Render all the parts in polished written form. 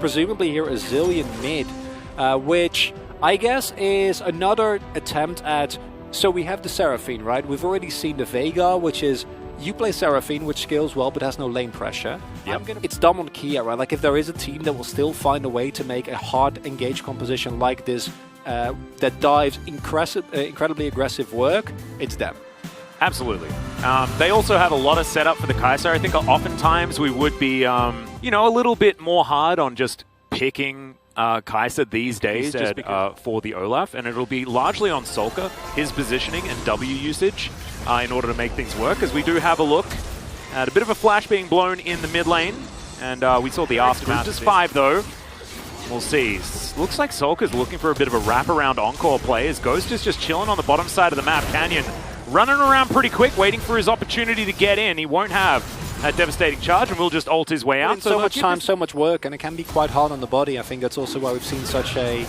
presumably here a Zillion mid, which I guess is another attempt at... So we have the Seraphine, right? We've already seen the Vega, which is... You play Seraphine, which scales well, but has no lane pressure. Yep. It's Damwon Kia, right? Like, if there is a team that will still find a way to make a hard engage composition like this that dives incredibly aggressive work, it's them. Absolutely. They also have a lot of setup for the Kai'Sa. I think oftentimes we would be, you know, a little bit more hard on just picking Kai'Sa these days for the Olaf, and it'll be largely on Solka, his positioning and W usage in order to make things work, because we do have a look at a bit of a flash being blown in the mid lane, and we saw the aftermath. Just 5 though. We'll see. Looks like Solka's looking for a bit of a wraparound encore play, as Ghost is just chilling on the bottom side of the map. Canyon running around pretty quick, waiting for his opportunity to get in. He won't have a devastating charge and will just ult his way out. So much time, so much work, and it can be quite hard on the body. I think that's also why we've seen such a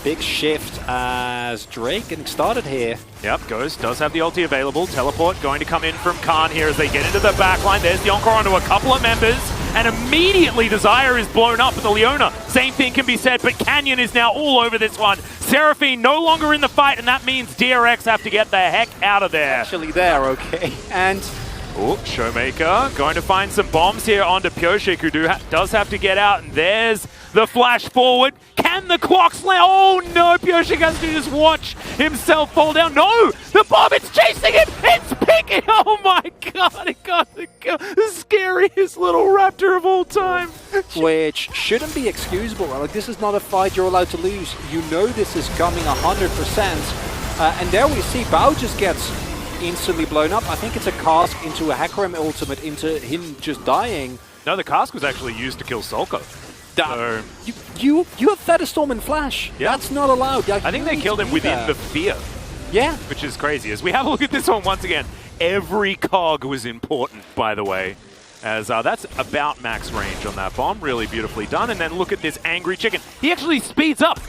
big shift as Drake getting started here. Yep, Ghost does have the ulti available. Teleport going to come in from Khan here as they get into the backline. There's the Encore onto a couple of members, and immediately Desire is blown up with the Leona. Same thing can be said, but Canyon is now all over this one. Seraphine no longer in the fight, and that means DRX have to get the heck out of there. Actually there, okay. And... Oh, Showmaker going to find some bombs here onto Pyoshik, who does have to get out, and there's the flash forward. Can the clock slam? Oh no, Pyoshik has to just watch himself fall down. No, the bomb, it's chasing him, it's picking. Oh my god, it got the scariest little raptor of all time. Which shouldn't be excusable, right? Like, this is not a fight you're allowed to lose. You know this is coming 100%. And there we see Bao just gets instantly blown up. I think it's a cask into a Hecarim ultimate into him just dying. No, the cask was actually used to kill Solka. You have Featherstorm and Flash. Yeah. That's not allowed. I think they killed him within the fear. Yeah. Which is crazy. As we have a look at this one once again, every cog was important, by the way. As that's about max range on that bomb. Really beautifully done. And then look at this angry chicken. He actually speeds up.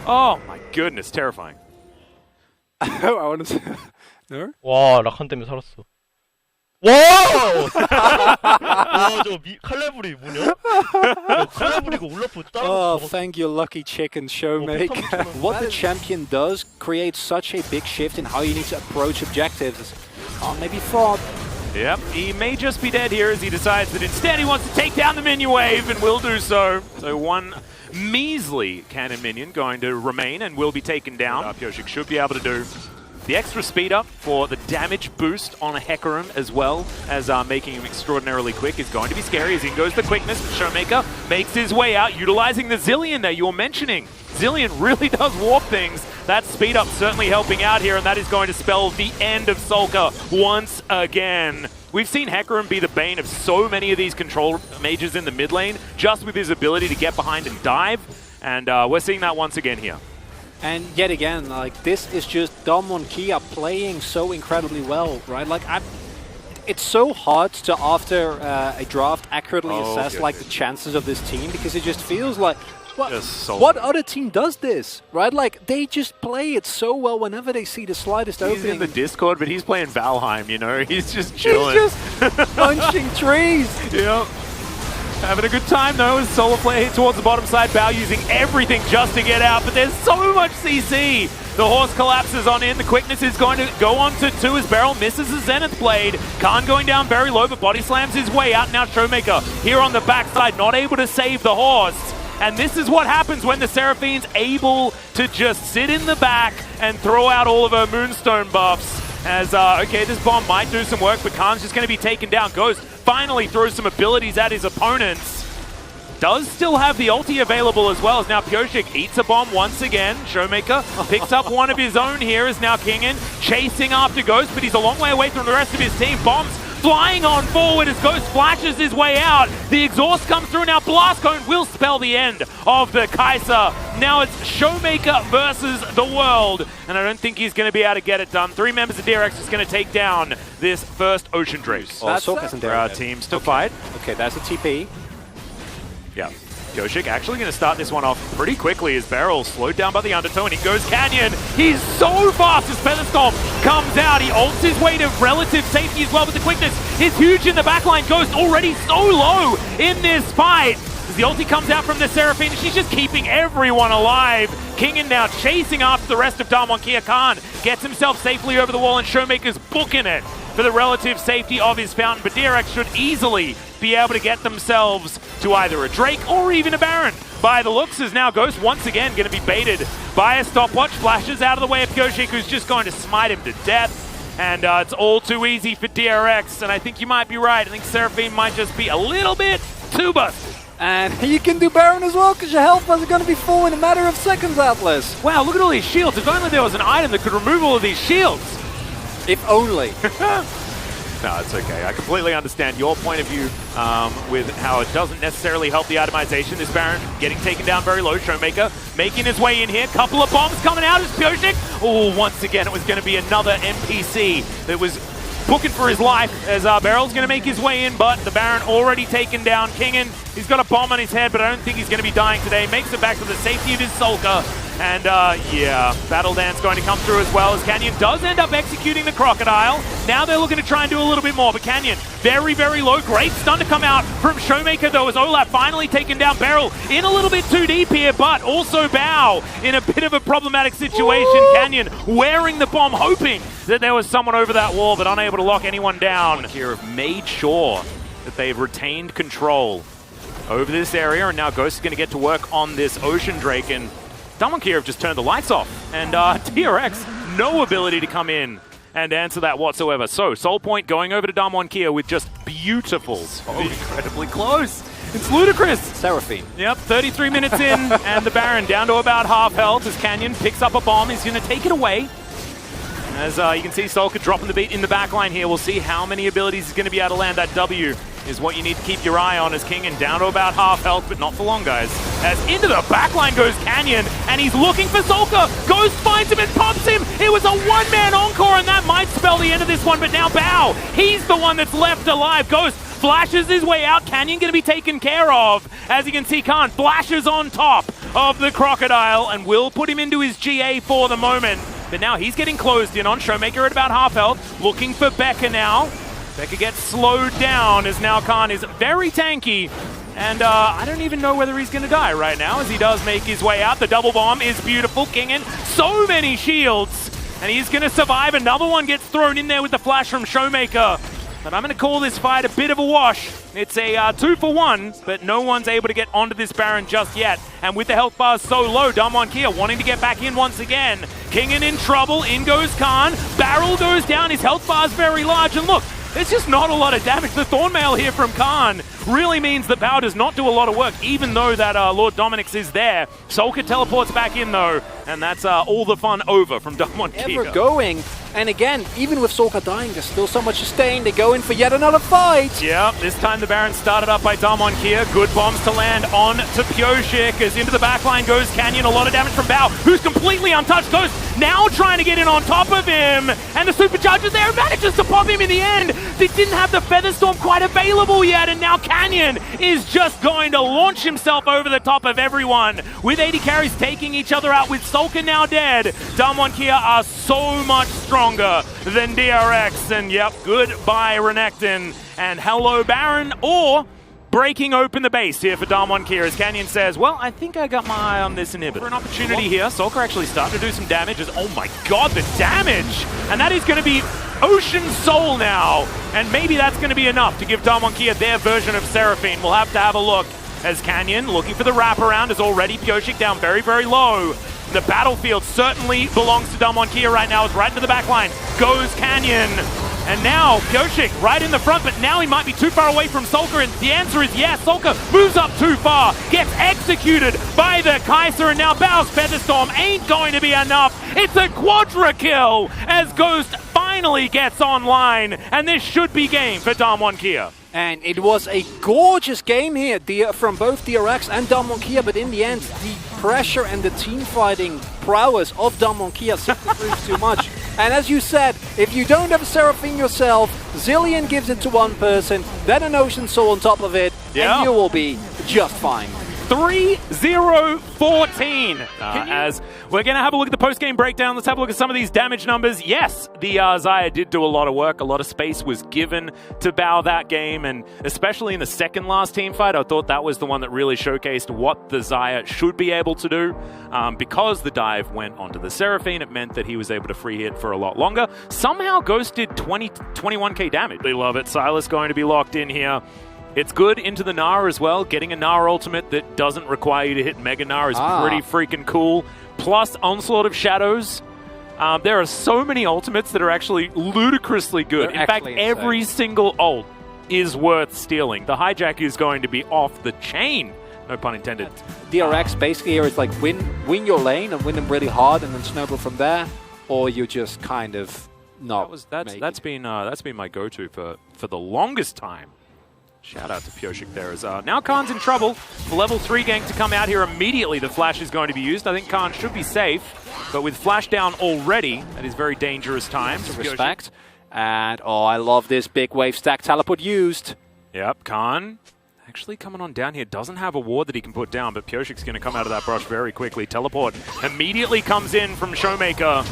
Oh my goodness, terrifying. I want to say... No? 와, 라칸 때문에 살았어. 와우! 와, 저 칼레브리 뭐냐? 칼레브리가 올라프 따라. Oh, thank you, lucky chicken Showmaker. What the champion does creates such a big shift in how you need to approach objectives. Oh, maybe thought. Yep, he may just be dead here as he decides that instead he wants to take down the minion wave and will do so. So one measly cannon minion going to remain and will be taken down. Pyoshik should be able to do the extra speed up for the damage boost on a Hecarim, as well as making him extraordinarily quick, is going to be scary as in goes the quickness. Showmaker makes his way out, utilizing the Zillion that you're mentioning. Zillion really does warp things. That speed up certainly helping out here, and that is going to spell the end of Solka once again. We've seen Hecarim be the bane of so many of these control mages in the mid lane, just with his ability to get behind and dive, and we're seeing that once again here. And yet again, like, this is just Damwon Kia playing so incredibly well, right? Like, it's so hard to, after a draft, accurately assess like the chances of this team, because it just feels like, what other team does this, right? Like, they just play it so well whenever they see the slightest opening. He's in the Discord, but he's playing Valheim, you know? He's just chilling. He's just punching trees. Yep. Having a good time though, as solo play towards the bottom side. Bao using everything just to get out, but there's so much CC. The horse collapses on in. The quickness is going to go on to 2 as Beryl misses the Zenith Blade. Khan going down very low, but body slams his way out. Now Showmaker here on the backside, not able to save the horse. And this is what happens when the Seraphine's able to just sit in the back and throw out all of her Moonstone buffs. As, okay, this bomb might do some work, but Khan's just going to be taken down. Ghost finally throws some abilities at his opponents. Does still have the ulti available as well, as now Pyoshik eats a bomb once again. Showmaker picks up one of his own here, as now Kingin chasing after Ghost, but he's a long way away from the rest of his team. Bombs flying on forward as Ghost flashes his way out. The exhaust comes through now. Blast Cone will spell the end of the Kai'Sa. Now it's Showmaker versus the world, and I don't think he's going to be able to get it done. 3 members of DRX is going to take down this first Ocean Drake. Also, for our teams to fight. Okay, that's a TP. Yeah. Pyoshik actually going to start this one off pretty quickly as Beryl slowed down by the undertow, and he goes Canyon. He's so fast as Featherstorm comes out. He ults his way to relative safety as well, but the quickness is huge in the backline. Ghost already so low in this fight. As the ulti comes out from the Seraphine, she's just keeping everyone alive. Kingen now chasing after the rest of Damwon. Khan gets himself safely over the wall, and Showmaker's booking it for the relative safety of his fountain. But DRX should easily be able to get themselves to either a Drake or even a Baron. By the looks, as now Ghost once again going to be baited by a stopwatch. Flashes out of the way of Pyoshik, who's just going to smite him to death. And it's all too easy for DRX, and I think you might be right. I think Seraphine might just be a little bit too busted. And you can do Baron as well, because your health bars are going to be full in a matter of seconds, Atlas. Wow, look at all these shields. If only there was an item that could remove all of these shields. If only. No, it's okay. I completely understand your point of view with how it doesn't necessarily help the itemization. This Baron getting taken down very low. Showmaker making his way in here. Couple of bombs coming out as Pyoshik. Oh, once again, it was going to be another NPC that was booking for his life as Beryl's going to make his way in, but the Baron already taken down. Kingen, he's got a bomb on his head, but I don't think he's going to be dying today. Makes it back to the safety of his Sulker. And yeah, Battle Dance going to come through as well, as Canyon does end up executing the Crocodile. Now they're looking to try and do a little bit more, but Canyon very, very low. Great stun to come out from Showmaker though, as Olaf finally taken down Beryl in a little bit too deep here, but also Bao in a bit of a problematic situation. Ooh. Canyon wearing the bomb, hoping that there was someone over that wall, but unable to lock anyone down. Here have made sure that they've retained control over this area, and now Ghost is going to get to work on this Ocean Drake, and Damwon have just turned the lights off, and DRX, no ability to come in and answer that whatsoever. So, Soul Point going over to Damwon with just beautiful. So incredibly close. It's ludicrous. Seraphine. Yep, 33 minutes in, and the Baron down to about half health as Canyon picks up a bomb. He's going to take it away. As you can see, Solka dropping the beat in the backline here. We'll see how many abilities he's going to be able to land. That W is what you need to keep your eye on, as Kingen down to about half health, but not for long, guys. As into the backline goes Canyon, and he's looking for Solka. Ghost finds him and pops him. It was a one-man encore, and that might spell the end of this one, but now Bao, he's the one that's left alive. Ghost flashes his way out. Canyon going to be taken care of. As you can see, Khan flashes on top of the Crocodile and will put him into his GA for the moment. But now he's getting closed in on. Showmaker at about half health, looking for Becca now. Becca gets slowed down as now Khan is very tanky. And I don't even know whether he's going to die right now as he does make his way out. The double bomb is beautiful. Kingen, so many shields. And he's going to survive. Another one gets thrown in there with the flash from Showmaker. But I'm going to call this fight a bit of a wash. It's a 2-for-1, but no one's able to get onto this Baron just yet. And with the health bars so low, Damwon wanting to get back in once again. Kingen in trouble, in goes Khan. Barrel goes down, his health bar's very large. And look, there's just not a lot of damage. The Thornmail here from Khan really means that Bao does not do a lot of work, even though that Lord Dominic's is there. Solka teleports back in though, and that's all the fun over from Damwon. Ever going. And again, even with Solka dying, there's still so much to sustain. They go in for yet another fight. Yeah, this time the Baron started up by Damwon. Good bombs to land on to Pyoshik. As into the backline goes Canyon. A lot of damage from Bao, who's completely untouched. Ghost now trying to get in on top of him. And the Supercharger there manages to pop him in the end. They didn't have the Featherstorm quite available yet. And now Canyon is just going to launch himself over the top of everyone. With 80 carries taking each other out, with Solka now dead. Damwon are so much stronger than DRX, and yep, goodbye Renekton, and hello Baron, or breaking open the base here for Damwon as Canyon says, well, I think I got my eye on this inhibitor. For an opportunity here, Solka actually starting to do some damage, as, oh my god, the damage! And that is going to be Ocean Soul now, and maybe that's going to be enough to give Damwon their version of Seraphine. We'll have to have a look, as Canyon looking for the wraparound, is already Pyoshik down very, very low. The battlefield certainly belongs to Damwon right now. It's right into the back line. Goes Canyon. And now Pyoshik right in the front, but now he might be too far away from Solka, and the answer is yes. Solka moves up too far, gets executed by the Kaiser, and now Bao's Featherstorm ain't going to be enough. It's a quadra kill as Ghost finally gets online, and this should be game for Damwon. And it was a gorgeous game here from both DRX and Damwon, but in the end, the pressure and the team fighting prowess of Damwon simply proves too much. And as you said, if you don't have a Seraphine yourself, Zilean gives it to one person, then an Ocean Soul on top of it, and you will be just fine. 3-0-14. As we're going to have a look at the post-game breakdown, let's have a look at some of these damage numbers. Yes, the Xayah did do a lot of work. A lot of space was given to Bao that game, and especially in the second last team fight, I thought that was the one that really showcased what the Xayah should be able to do. Because the dive went onto the Seraphine, it meant that he was able to free hit for a lot longer. Somehow Ghost did 21k damage. They love it. Silas going to be locked in here. It's good into the Gnar as well. Getting a Gnar ultimate that doesn't require you to hit Mega Gnar is pretty freaking cool. Plus Onslaught of Shadows. There are so many ultimates that are actually ludicrously good. In fact, every single ult is worth stealing. The hijack is going to be off the chain. No pun intended. DRX basically here is like win your lane and win them really hard and then snowball from there, or you just kind of not. That's been my go-to for the longest time. Shout out to Pyoshik there as now Khan's in trouble. The level 3 gank to come out here immediately. The flash is going to be used. I think Khan should be safe, but with flash down already, that is very dangerous times. Respect. And oh, I love this big wave stack teleport used. Yep, Khan actually coming on down here. Doesn't have a ward that he can put down, but Pyoshik's going to come out of that brush very quickly. Teleport immediately comes in from Showmaker.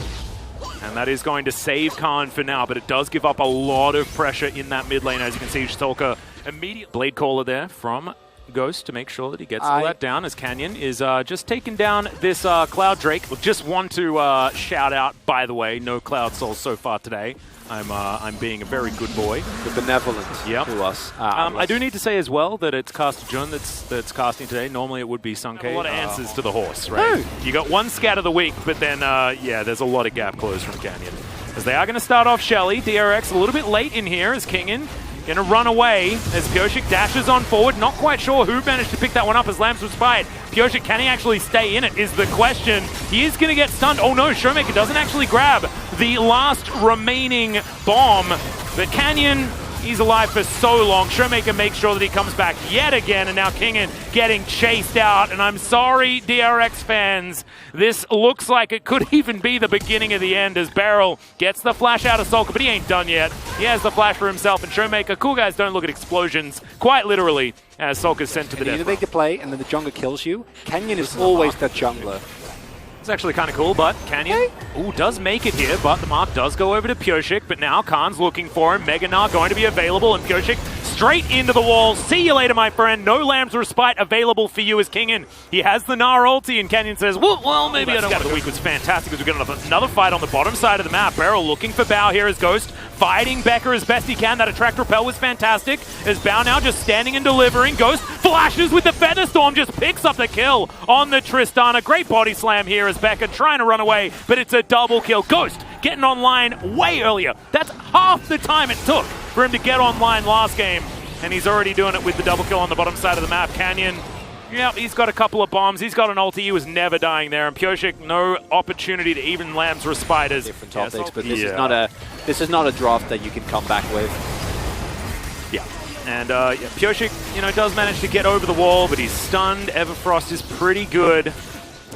And that is going to save Khan for now, but it does give up a lot of pressure in that mid lane. As you can see, Stalker immediate blade caller there from Ghost to make sure that he gets all that down, as Canyon is just taking down this Cloud Drake. Just want to shout out, by the way, no Cloud Souls so far today. I'm being a very good boy. The benevolent to us. I do need to say as well that it's Caster Jun that's casting today. Normally it would be Sunke. A lot of answers to the horse, right? You got one scat of the week, but then, yeah, there's a lot of gap closed from Canyon. As they are going to start off Shelly. DRX a little bit late in here as Kingin going to run away as Pyoshik dashes on forward. Not quite sure who managed to pick that one up as Lambs was spied. Pyoshik, can he actually stay in it is the question. He is going to get stunned. Oh no, Showmaker doesn't actually grab the last remaining bomb. But Canyon, he's alive for so long. Showmaker makes sure that he comes back yet again, and now Kingin getting chased out. And I'm sorry, DRX fans, this looks like it could even be the beginning of the end as Beryl gets the flash out of Sulka, but he ain't done yet. He has the flash for himself, and Showmaker, cool guys don't look at explosions, quite literally, as Sulka's sent to the death. You make the play, and then the jungler kills you. Canyon is always that jungler. It's actually kind of cool, but Canyon does make it here, but the mark does go over to Pyoshik, but now Khan's looking for him. Mega Gnar going to be available, and Pyoshik straight into the wall. See you later, my friend. No Lamb's Respite available for you as Kingin. He has the Gnar ulti, and Canyon says, well, maybe I don't want to. The week was fantastic as we got another fight on the bottom side of the map. Beryl looking for Bao here as Ghost, fighting Becker as best he can. That attract repel was fantastic, as Bao now just standing and delivering. Ghost flashes with the Feather Storm, just picks up the kill on the Tristana. Great body slam here as Becker trying to run away, but it's a double kill. Ghost getting online way earlier. That's half the time it took for him to get online last game, and he's already doing it with the double kill on the bottom side of the map. Canyon, yeah, he's got a couple of bombs. He's got an ulti. He was never dying there, and Pyoshik, no opportunity to even Lamb's Respite. Different topics, but this is not a draft that you can come back with. Yeah. And Pyoshik, does manage to get over the wall, but he's stunned. Everfrost is pretty good.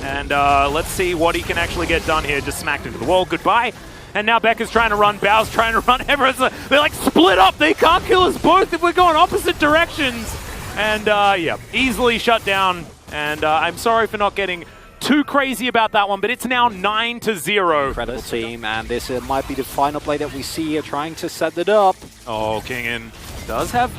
And let's see what he can actually get done here. Just smacked into the wall. Goodbye. And now Becca's trying to run. Bao's trying to run. Everyone's they're like split up. They can't kill us both if we're going opposite directions. And yeah, easily shut down. And I'm sorry for not getting too crazy about that one, but it's now 9-0. Incredible team, and this might be the final play that we see here, trying to set it up. Oh, Kingin does have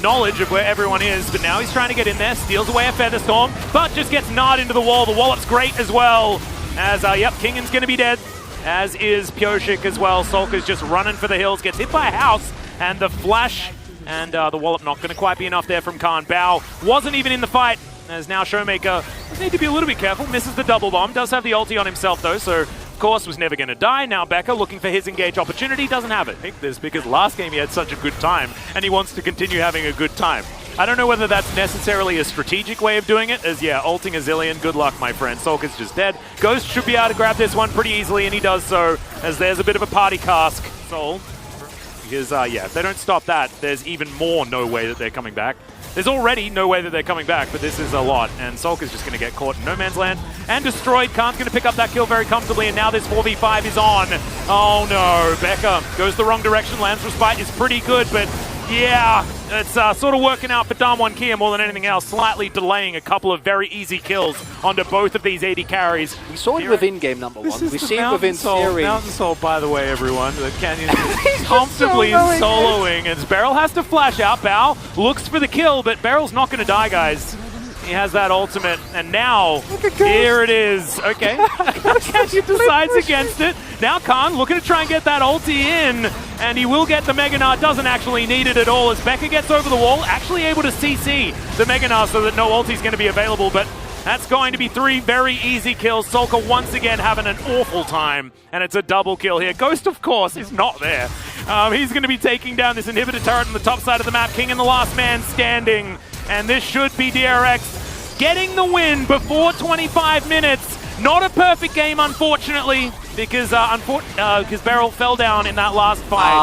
knowledge of where everyone is, but now he's trying to get in there, steals away a Feather Storm, but just gets gnarred into the wall. The wallop's great as well, as, yep, Kingin's going to be dead, as is Pyoshik as well. Sulka's just running for the hills, gets hit by a house, and the flash, and the wallop not going to quite be enough there from Khan. Bao wasn't even in the fight, as now Showmaker need to be a little bit careful, misses the double bomb, does have the ulti on himself though, so of course was never going to die. Now Becker looking for his engage opportunity, doesn't have it. I think this because last game he had such a good time, and he wants to continue having a good time. I don't know whether that's necessarily a strategic way of doing it, as yeah, ulting a zillion, good luck my friend. Sulka's just dead. Ghost should be able to grab this one pretty easily, and he does so, as there's a bit of a party cask. Soul, because yeah, if they don't stop that, there's even more no way that they're coming back. There's already no way that they're coming back, but this is a lot, and Sulka's just going to get caught in no man's land and destroyed. Khan's going to pick up that kill very comfortably, and now this 4v5 is on. Oh no, Becca goes the wrong direction. Lamb's Respite is pretty good, but yeah, it's sort of working out for Damwon Kia more than anything else, slightly delaying a couple of very easy kills onto both of these AD carries. We saw it within game number one. We see it within series. Mountain Soul, by the way, everyone. The Canyon is comfortably soloing, and Beryl has to flash out. Bao looks for the kill, but Beryl's not going to die, guys. He has that ultimate, and now, here it is. Okay, Canyon decides against it. Now Khan looking to try and get that ulti in, and he will get the Mega Gnar. Doesn't actually need it at all as Becca gets over the wall, actually able to CC the Mega Gnar so that no ulti is going to be available, but that's going to be 3 very easy kills. Solka once again having an awful time, and it's a double kill here. Ghost, of course, is not there. He's going to be taking down this inhibitor turret on the top side of the map. King and the last man standing, and this should be DRX getting the win before 25 minutes. Not a perfect game, unfortunately, because Beryl fell down in that last fight.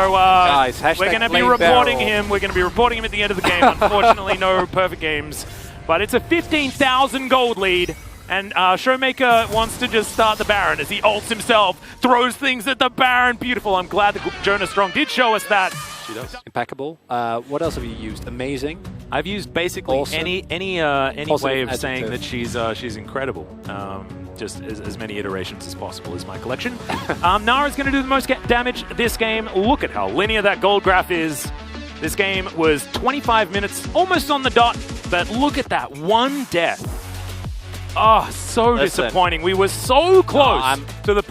Guys, we're going to be reporting him. We're going to be reporting him at the end of the game. Unfortunately, no perfect games. But it's a 15,000 gold lead. And Showmaker wants to just start the Baron as he ults himself, throws things at the Baron. Beautiful. I'm glad that Jonah Strong did show us that. She does. Impeccable. What else have you used? Amazing. I've used basically Awesome. any way of saying that she's incredible. Just as many iterations as possible is my collection. Nara's going to do the most damage this game. Look at how linear that gold graph is. This game was 25 minutes, almost on the dot, but look at that one death. Oh, so disappointing. We were so close to the